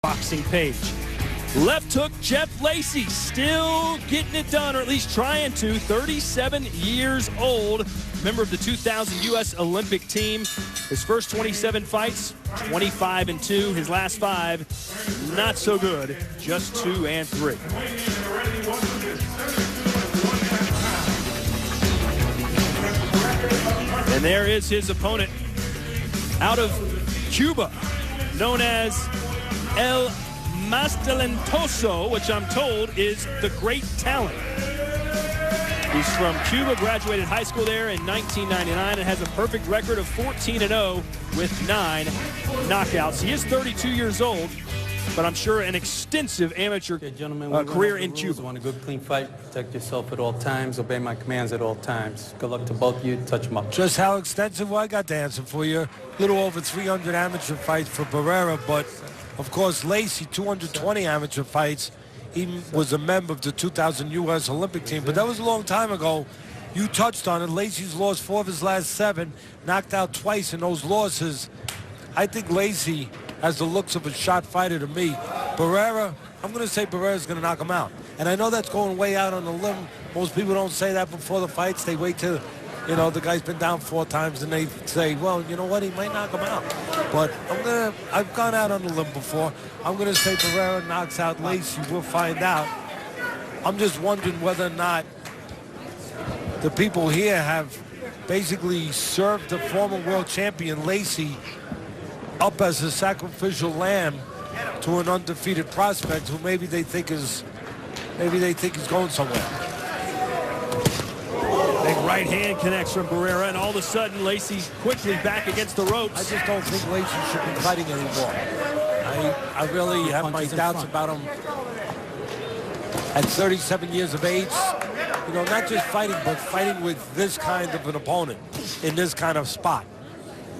boxing page. Left hook Jeff Lacy still getting it done, or at least trying to. 37 years old, member of the 2000 U.S. Olympic team. His first 27 fights, 25-2. His last 5, not so good, just 2-3. And there is his opponent out of Cuba, known as El Talentoso, which I'm told is the great talent. He's from Cuba, graduated high school there in 1999, and has a perfect record of 14-0 with 9 knockouts. He is 32 years old, but I'm sure an extensive amateur career in Cuba. Want a good, clean fight, protect yourself at all times, obey my commands at all times. Good luck to both of you. Touch them up. Just how extensive? Well, I got the answer for you. A little over 300 amateur fights for Barrera, but of course, Lacy, 220 amateur fights. He was a member of the 2000 U.S. Olympic team, but that was a long time ago. You touched on it. Lacy's lost 4 of his last 7, knocked out twice in those losses. I think Lacy has the looks of a shot fighter to me. Barrera, I'm going to say Barrera's going to knock him out. And I know that's going way out on the limb. Most people don't say that before the fights. They wait till, you know, the guy's been down 4 times and they say, well, you know what, he might knock him out. But I've gone out on the limb before. I'm going to say Barrera knocks out Lacy. We'll find out. I'm just wondering whether or not the people here have basically served the former world champion Lacy up as a sacrificial lamb to an undefeated prospect who maybe they think is going somewhere. Big right hand connects from Barrera, and all of a sudden Lacy's quickly back against the ropes. I just don't think Lacy should be fighting anymore. I really have my doubts about him at 37 years of age. You know, not just fighting, but fighting with this kind of an opponent in this kind of spot.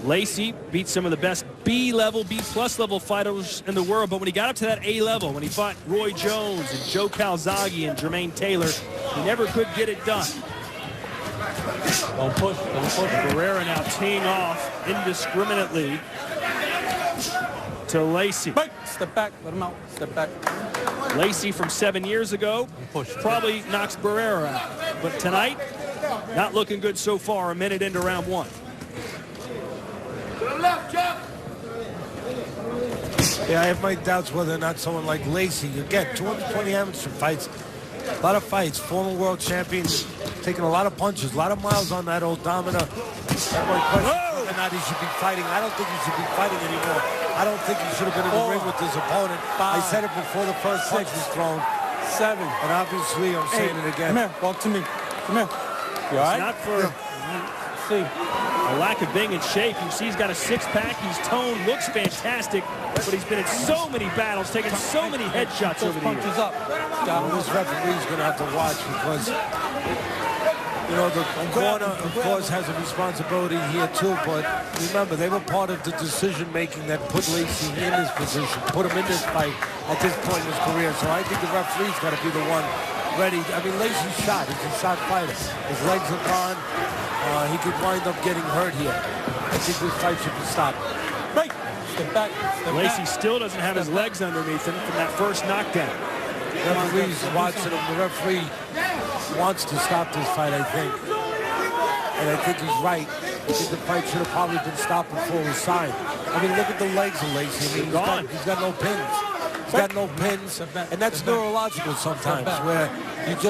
Lacy beat some of the best B-level, B-plus level fighters in the world, but when he got up to that A level, when he fought Roy Jones and Joe Calzaghe and Jermaine Taylor, he never could get it done. Don't push. Barrera now teeing off indiscriminately to Lacy. Right. Step back, let him out. Step back. Lacy from 7 years ago probably knocks Barrera out. But tonight, not looking good so far, a minute into round 1. Yeah, I have my doubts whether or not someone like Lacy, again, 220 amateur fights, a lot of fights, former world champion, taking a lot of punches, a lot of miles on that odometer. That one question whether or not he should be fighting. I don't think he should be fighting anymore. I don't think he should have been in the ring with his opponent. I said it before the first punch was thrown. 7. And obviously, I'm saying it again. Come here, walk to me. Come here. You all right? Not for a lack of being in shape. You see he's got a 6-pack. He's toned, looks fantastic, but he's been in so many battles, taking so many headshots over the years. Well, this referee's going to have to watch because, you know, the corner, of course, has a responsibility here too, but remember, they were part of the decision-making that put Lacy in this position, put him in this fight at this point in his career. So I think the referee's got to be the one ready. I mean, Lacy's shot. He's a shot fighter. His legs are gone. He could wind up getting hurt here. I think this fight should be stopped. Right. Step back. Lacy still doesn't have his legs underneath him from that first knockdown. The referee's watching him. The referee wants to stop this fight, I think. And I think he's right. I think the fight should have probably been stopped before it was signed. I mean, look at the legs of Lacy. I mean, he's got no pins. He's got no pins. And that's neurological sometimes, where you've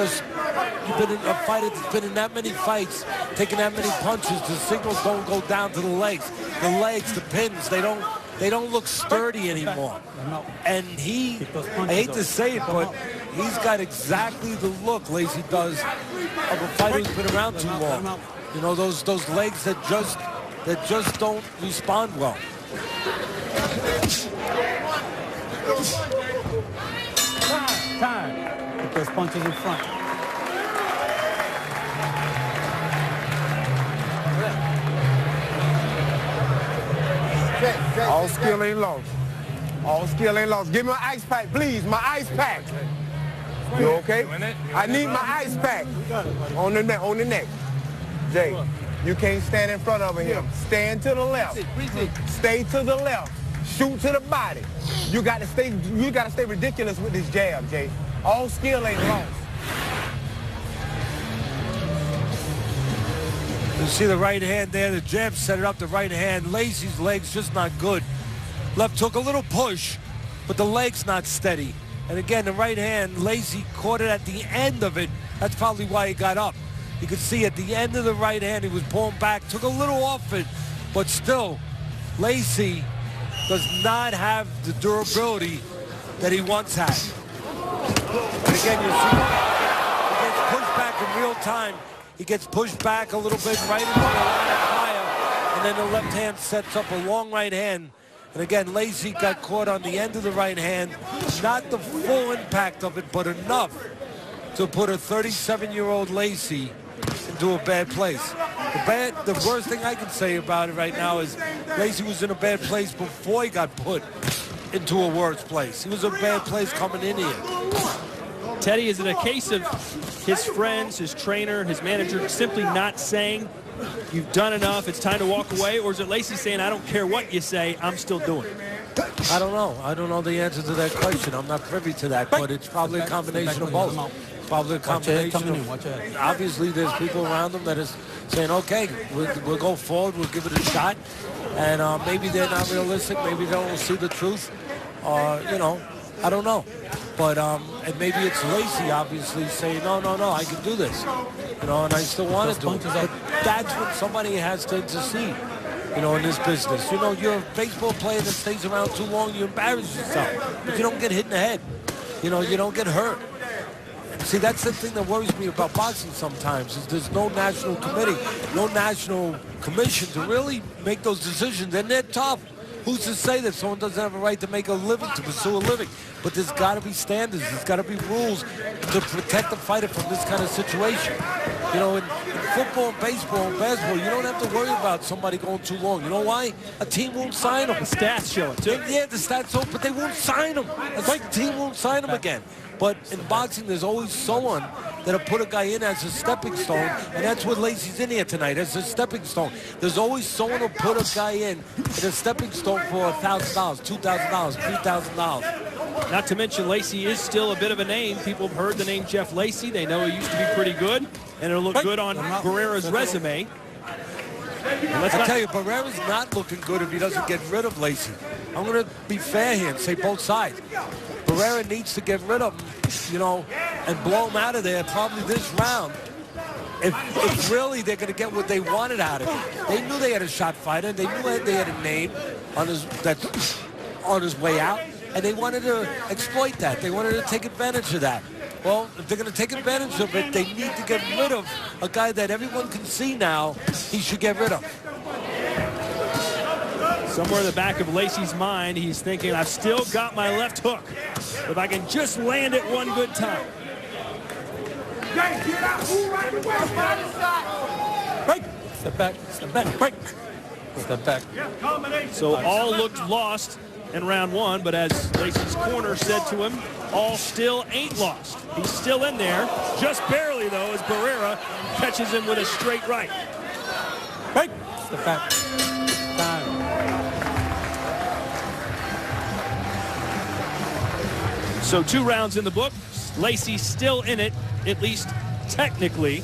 been in a fighter that's been in that many fights, taking that many punches, the signals don't go down to the legs. The legs, the pins, they don't look sturdy anymore. And I hate to say it, but he's got exactly the look, Lacy does, of a fighter who's been around too long. You know, those legs that just don't respond well. Time. Put those punches in front. All skill ain't lost. All skill ain't lost. Give me my ice pack, please. My ice pack. You okay? I need my ice pack. On the neck. Jay, you can't stand in front of him. Stand to the left. Stay to the left. Shoot to the body. You got to stay ridiculous with this jab, Jay. All skill ain't lost. You see the right hand there. The jab set it up. The right hand. Lacy's leg's just not good. Left took a little push, but the leg's not steady. And again, the right hand, Lacy caught it at the end of it. That's probably why he got up. You could see at the end of the right hand, he was pulling back, took a little off it, but still, Lacy does not have the durability that he once had. And again, you see, he gets pushed back in real time. He gets pushed back a little bit right into the line of fire, and then the left hand sets up a long right hand. And again, Lacy got caught on the end of the right hand. Not the full impact of it, but enough to put a 37-year-old Lacy into a bad place. The worst thing I can say about it right now is Lacy was in a bad place before he got put into a worse place. He was in a bad place coming in here. Teddy, is it a case of his friends, his trainer, his manager simply not saying, you've done enough, it's time to walk away? Or is it Lacy saying, I don't care what you say, I'm still doing it? I don't know. I don't know the answer to that question. I'm not privy to that, but it's probably a combination of both. Probably a combination of, obviously there's people around them that is saying, okay, we'll go forward, we'll give it a shot. And maybe they're not realistic, maybe they don't see the truth. You know, I don't know. But and maybe it's Lacy obviously saying, no, I can do this. You know, and I still want to do it. But that's when somebody has to intercede, you know, in this business. You know, you're a baseball player that stays around too long, you embarrass yourself. But you don't get hit in the head. You know, you don't get hurt. See, that's the thing that worries me about boxing sometimes, is there's no national committee, no national commission to really make those decisions, and they're tough. Who's to say that someone doesn't have a right to make a living, to pursue a living? But there's got to be standards, there's got to be rules to protect the fighter from this kind of situation. You know, in football, baseball, and basketball, you don't have to worry about somebody going too long. You know why? A team won't sign them. The stats show it, too. Yeah, the stats show it, but they won't sign them. It's like the team won't sign them again. But in boxing, there's always someone that'll put a guy in as a stepping stone, and that's what Lacy's in here tonight, as a stepping stone. There's always someone who'll put a guy in as a stepping stone for $1,000, $2,000, $3,000. Not to mention, Lacy is still a bit of a name. People have heard the name Jeff Lacy. They know he used to be pretty good, and it'll look good on Barrera's resume. I tell you, Barrera's not looking good if he doesn't get rid of Lacy. I'm going to be fair here and say both sides. Barrera needs to get rid of him, you know, and blow him out of there probably this round. If really they're going to get what they wanted out of him. They knew they had a shot fighter. They knew they had a name on his way out, and they wanted to exploit that. They wanted to take advantage of that. Well, if they're going to take advantage of it, they need to get rid of a guy that everyone can see now he should get rid of. Somewhere in the back of Lacy's mind, he's thinking, I've still got my left hook. If I can just land it one good time. Break. Step back. Step back. Break. Step back. So all looked lost in round one, but as Lacy's corner said to him, all still ain't lost. He's still in there, just barely though, as Barrera catches him with a straight right. Break. Step back. Time. So 2 rounds in the book. Lacy still in it, at least technically,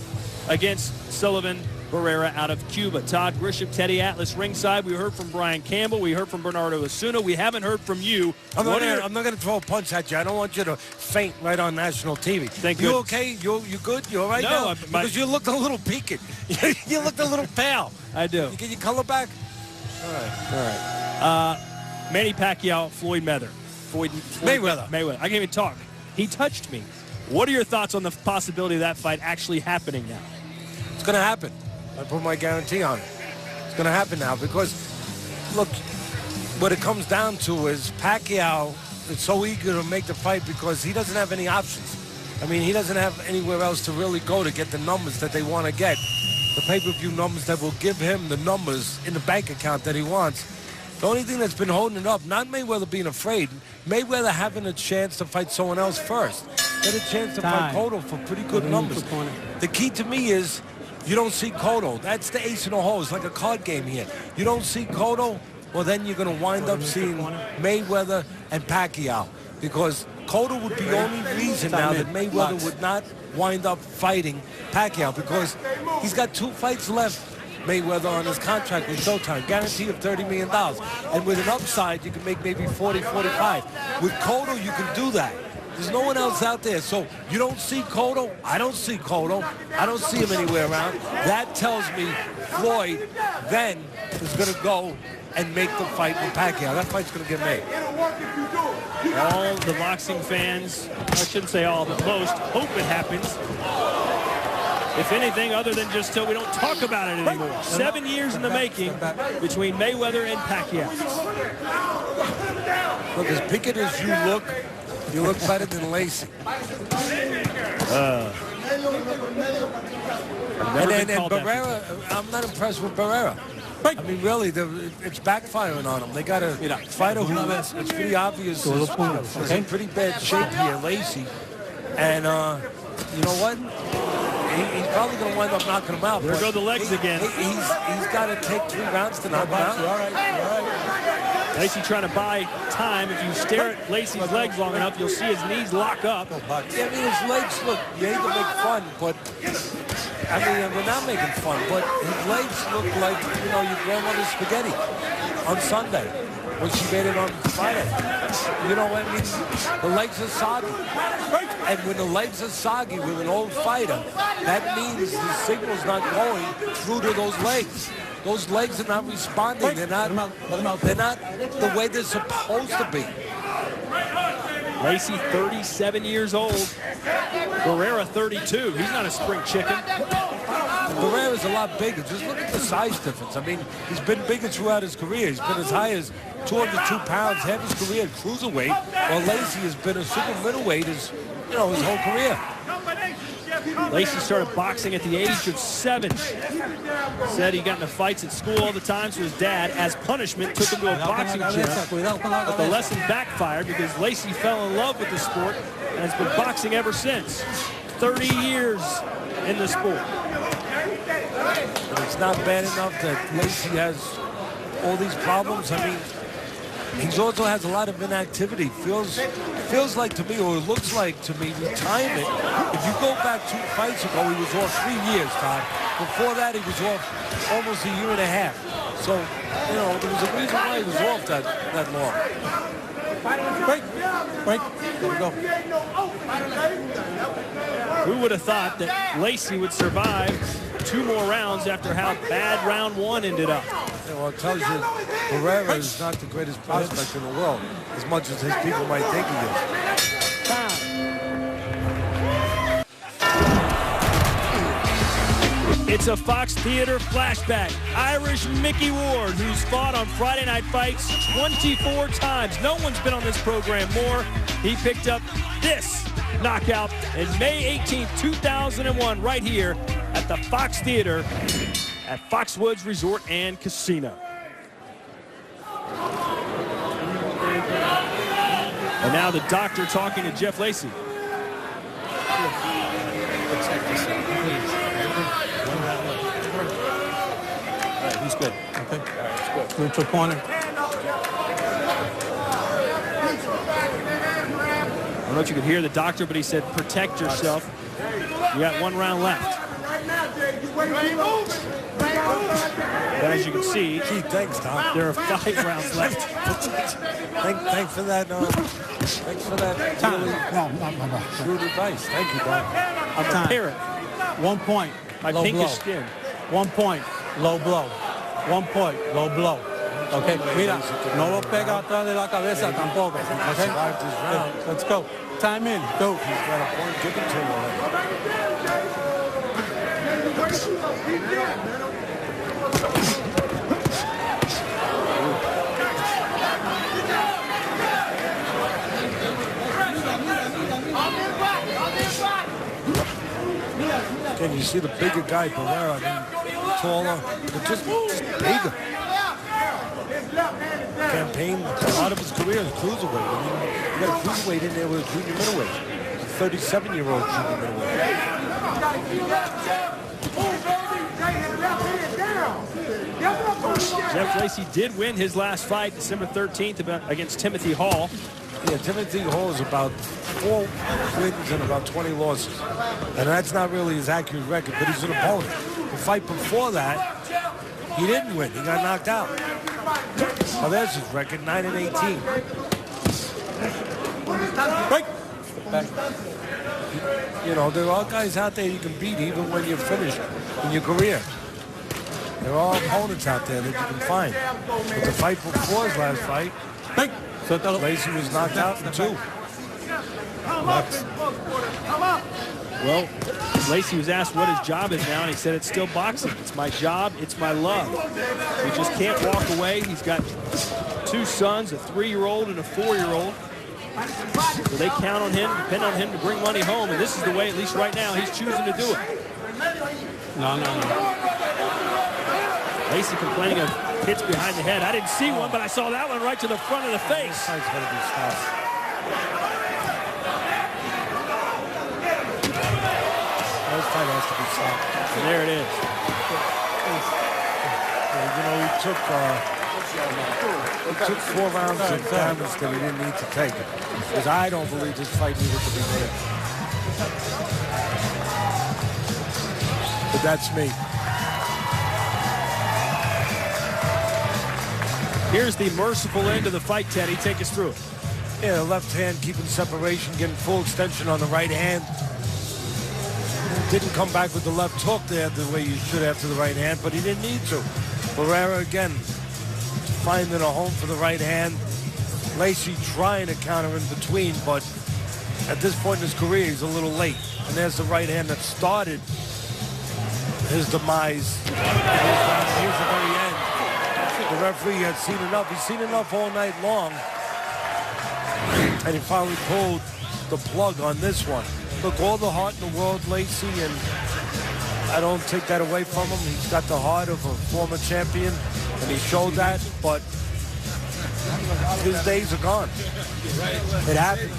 against Sullivan Barrera out of Cuba. Todd Grisham, Teddy Atlas ringside. We heard from Brian Campbell. We heard from Bernardo Osuna. We haven't heard from you. I'm not going to throw a punch at you. I don't want you to faint right on national TV. Thank you. You okay? You good? You all right no, now? Because you looked a little peaked. You looked a little pale. I do. You get your color back? All right. Manny Pacquiao, Floyd Mayweather. I can't even talk. He touched me. What are your thoughts on the possibility of that fight actually happening now? It's going to happen. I put my guarantee on it. It's going to happen now because, look, what it comes down to is Pacquiao is so eager to make the fight because he doesn't have any options. I mean, he doesn't have anywhere else to really go to get the numbers that they want to get. The pay-per-view numbers that will give him the numbers in the bank account that he wants. The only thing that's been holding it up, not Mayweather being afraid, Mayweather having a chance to fight someone else first. Get a chance to fight Cotto for pretty good numbers. The key to me is you don't see Cotto. That's the ace in the hole. It's like a card game here. You don't see Cotto. well, then you're going to wind up seeing Mayweather and Pacquiao, because Cotto would be the only reason now that Mayweather would not wind up fighting Pacquiao, because he's got 2 fights left, Mayweather, on his contract with Showtime, guarantee of $30 million. And with an upside, you can make maybe 40, 45. With Cotto, you can do that. There's no one else out there. So you don't see Cotto. I don't see Cotto. I don't see him anywhere around. That tells me Floyd then is going to go and make the fight with Pacquiao. That fight's going to get made. All the boxing fans, I shouldn't say all, but most, hope it happens. If anything, other than just till we don't talk about it anymore. 7 years in the making between Mayweather and Pacquiao. Look, as picket as you look better than Lacy. And Barrera, I'm not impressed with Barrera. I mean, really, it's backfiring on him. They got a fighter who, it's pretty obvious, is in pretty bad shape here, Lacy. And you know what? He's probably going to wind up knocking him out. There go the legs again. He's got to take 3 rounds to knock him out. All right. Lacy trying to buy time. If you stare at Lacy's legs long enough, you'll see his knees lock up. Yeah, I mean, his legs, look, you hate to make fun, but, I mean, we're not making fun, but his legs look like, you know, your grandmother's spaghetti on Sunday when she made it on Friday. You know what I mean? The legs are soggy. And when the legs are soggy with an old fighter, that means the signal's not going through to those legs. Those legs are not responding. They're not the way they're supposed to be. Lacy, 37 years old. Barrera, 32. He's not a spring chicken. Barrera's a lot bigger. Just look at the size difference. I mean, he's been bigger throughout his career. He's been as high as 202 pounds, half his career at cruiserweight, while Lacy has been a super middleweight his whole career. Lacy started boxing at the age of 7. Said he got into fights at school all the time, so his dad, as punishment, took him to a boxing gym. But the lesson backfired because Lacy fell in love with the sport and has been boxing ever since. 30 years in the sport. But it's not bad enough that Lacy has all these problems. I mean, he also has a lot of inactivity. Feels like to me, or it looks like to me, retirement. If you go back 2 fights ago, he was off 3 years, Todd. Before that, he was off almost a year and a half. So, you know, there was a reason why he was off that long. Break. There we go. Who would have thought that Lacy would survive 2 more rounds after how bad round 1 ended up? Yeah, well, it tells you Barrera is not the greatest prospect in the world, as much as his people might think he is. It's a Fox Theater flashback. Irish Mickey Ward, who's fought on Friday Night Fights 24 times. No one's been on this program more. He picked up this knockout in May 18, 2001, right here at the Fox Theater at Foxwoods Resort and Casino. And now the doctor talking to Jeff Lacy. He's good. Okay. Good. Neutral corner. I don't know if you could hear the doctor, but he said, protect yourself. You got 1 round left. But as you can see, Thanks, Tom. there are 5 rounds left. Thanks for that. Thanks for that. Really shrewd advice. Thank you, Doc. I'm a parent. 1 point. My low pinkish blow. skin. 1 point. Low blow. 1 point. Low blow. Okay, mira, no lo pega atrás de la cabeza tampoco. Okay, let's go. Time in. Go. He's got a point given to him already. Again, you see the bigger guy, Barrera, I mean, taller, but just bigger. Campaign a lot of his career is cruiserweight. I mean, you got a cruiserweight in there with a junior middleweight. A 37-year-old junior middleweight. Jeff Lacy did win his last fight December 13th against Timothy Hall. Yeah, Timothy Hall is about 4 wins and about 20 losses. And that's not really his accurate record, but he's an opponent. The fight before that, he didn't win. He got knocked out. Well, there's his record, 9-18. Break. You know, there are guys out there you can beat even when you're finished in your career. There are opponents out there that you can find. But the fight before his last fight, Lacy was knocked out in 2. Well, Lacy was asked what his job is now, and he said it's still boxing. It's my job, it's my love. He just can't walk away. He's got 2 sons, a 3-year-old and a 4-year-old. So they count on him, depend on him to bring money home, and this is the way, at least right now, he's choosing to do it. No. Lacy complaining of hits behind the head. I didn't see one, but I saw that one right to the front of the face. This fight's got to be stopped. This fight has to be stopped. And there it is. You know, he took 4 rounds of damage that he didn't need to take. Because I don't believe this fight needed to be there. But that's me. Here's the merciful end of the fight, Teddy. Take us through it. Yeah, the left hand keeping separation, getting full extension on the right hand. Didn't come back with the left hook there the way you should after the right hand, but he didn't need to. Barrera again finding a home for the right hand. Lacy trying to counter in between, but at this point in his career, he's a little late. And there's the right hand that started his demise. Here's the very end. The referee had seen enough. He's seen enough all night long. And he finally pulled the plug on this one. Look, all the heart in the world, Lacy, and I don't take that away from him. He's got the heart of a former champion, and he showed that, but his days are gone. It happens.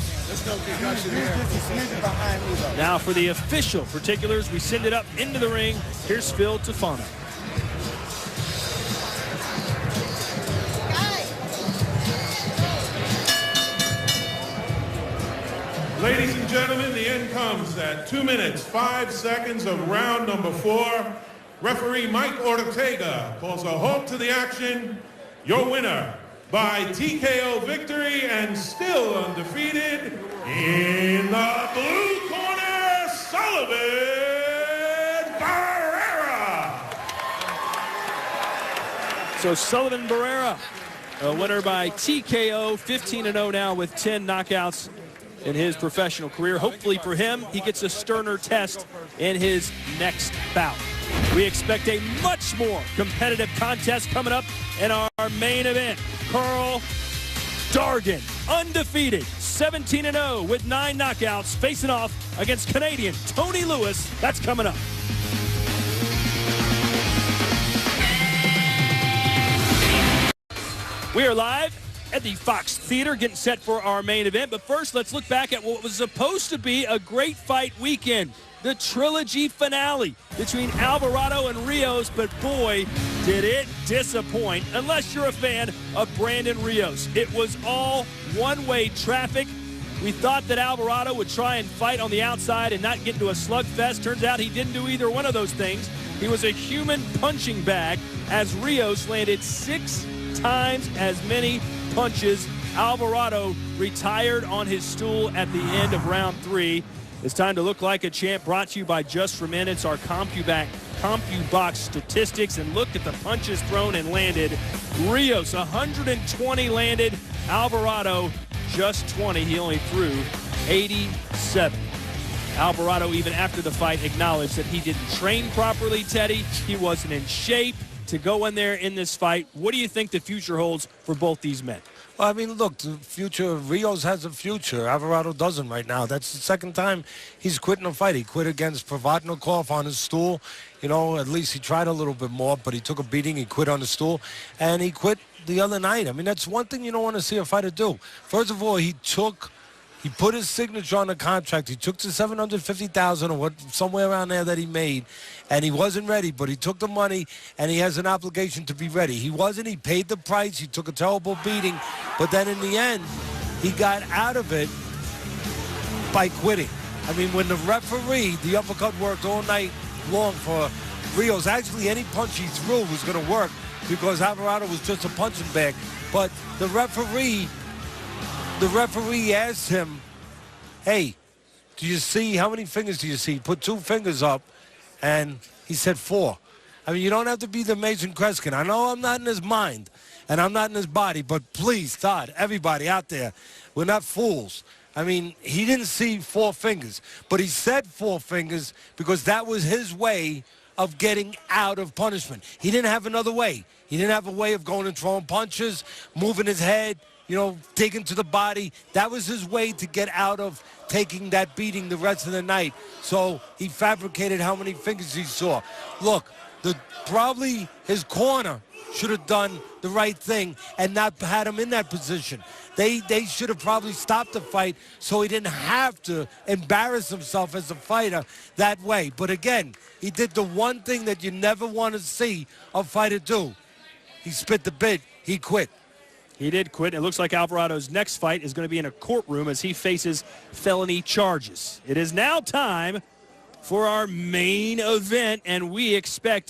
Now for the official particulars, we send it up into the ring. Here's Phil Tufano. Ladies and gentlemen, the end comes at 2 minutes, 5 seconds of round number 4. Referee Mike Ortega calls a halt to the action. Your winner by TKO victory and still undefeated in the blue corner, Sullivan Barrera. So Sullivan Barrera, a winner by TKO, 15-0 now with 10 knockouts in his professional career. Hopefully for him, he gets a sterner test in his next bout. We expect a much more competitive contest coming up in our main event. Carl Dargan, undefeated, 17-0 with 9 knockouts, facing off against Canadian Tony Lewis. That's coming up. We are live at the Fox Theater, getting set for our main event. But first, let's look back at what was supposed to be a great fight weekend. The trilogy finale between Alvarado and Rios, but boy, did it disappoint, unless you're a fan of Brandon Rios. It was all one-way traffic. We thought that Alvarado would try and fight on the outside and not get into a slugfest. Turns out he didn't do either one of those things. He was a human punching bag as Rios landed 6 times as many punches. Alvarado retired on his stool at the end of round 3. It's time to look like a champ, brought to you by Just for Men. It's our CompuBox statistics, and look at the punches thrown and landed. Rios, 120 landed. Alvarado, just 20. He only threw 87. Alvarado, even after the fight, acknowledged that he didn't train properly, Teddy. He wasn't in shape to go in there in this fight. What do you think the future holds for both these men? Well, I mean, look, the future, Rios has a future. Alvarado doesn't right now. That's the second time he's quitting a fight. He quit against Provodnikov on his stool. You know, at least he tried a little bit more, but he took a beating. He quit on the stool, and he quit the other night. I mean, that's one thing you don't want to see a fighter do. First of all, he took He put his signature on the contract. He took the $750,000 or what, somewhere around there that he made, and he wasn't ready. But he took the money, and he has an obligation to be ready. He wasn't. He paid the price. He took a terrible beating. But then in the end, he got out of it by quitting. I mean, when the referee, the uppercut worked all night long for Rios. Actually, any punch he threw was going to work because Alvarado was just a punching bag. But the referee asked him, hey, do you see, how many fingers do you see? He put 2 fingers up, and he said 4. I mean, you don't have to be the Mason Kreskin. I know I'm not in his mind, and I'm not in his body, but please, Todd, everybody out there, we're not fools. I mean, he didn't see 4 fingers, but he said 4 fingers because that was his way of getting out of punishment. He didn't have another way. He didn't have a way of going and throwing punches, moving his head, you know, digging to the body. That was his way to get out of taking that beating the rest of the night. So he fabricated how many fingers he saw. Look, probably his corner should have done the right thing and not had him in that position. They should have probably stopped the fight so he didn't have to embarrass himself as a fighter that way. But again, he did the one thing that you never want to see a fighter do. He spit the bit. He quit. He did quit. It looks like Alvarado's next fight is going to be in a courtroom as he faces felony charges. It is now time for our main event, and we expect